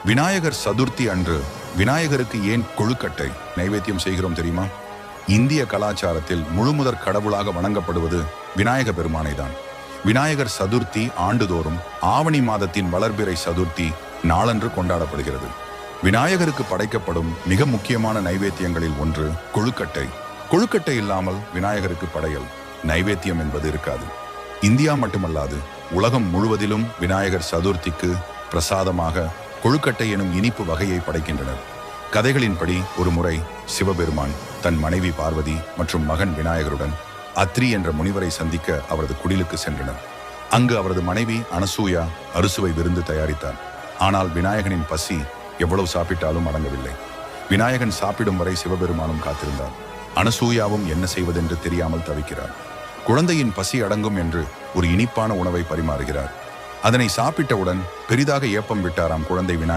விநாயகர் சதுர்த்தி அன்று விநாயகருக்கு ஏன் கொழுக்கட்டை நைவேத்தியம் செய்கிறோம் தெரியுமா? இந்திய கலாச்சாரத்தில் முழுமுதற் கடவுளாக வணங்கப்படுவது விநாயக பெருமானை தான். விநாயகர் சதுர்த்தி ஆண்டுதோறும் ஆவணி மாதத்தின் வளர்பிறை சதுர்த்தி நாளன்று கொண்டாடப்படுகிறது. விநாயகருக்கு படைக்கப்படும் மிக முக்கியமான நைவேத்தியங்களில் ஒன்று கொழுக்கட்டை. கொழுக்கட்டை இல்லாமல் விநாயகருக்கு படையல் நைவேத்தியம் என்பது இருக்காது. இந்தியா மட்டுமல்லாது உலகம் முழுவதிலும் விநாயகர் சதுர்த்திக்கு பிரசாதமாக கொழுக்கட்டை எனும் இனிப்பு வகையை படைக்கின்றனர். கதைகளின்படி ஒரு முறை சிவபெருமான் தன் மனைவி பார்வதி மற்றும் மகன் விநாயகருடன் அத்ரி என்ற முனிவரை சந்திக்க அவரது குடிலுக்கு சென்றனர். அங்கு அவரது மனைவி அனசூயா அறுசுவை விருந்து தயாரித்தார். ஆனால் விநாயகனின் பசி எவ்வளவு சாப்பிட்டாலும் அடங்கவில்லை. விநாயகன் சாப்பிடும் வரை சிவபெருமானும் காத்திருந்தார். அனசூயாவும் என்ன செய்வதென்று தெரியாமல் தவிக்கிறார். குழந்தையின் பசி அடங்கும் என்று ஒரு இனிப்பான உணவை பரிமாறுகிறார். அதனை சாப்பிட்டவுடன் பெரிதாக ஏப்பம் விட்டாராம் குழந்தை விநாயகர்.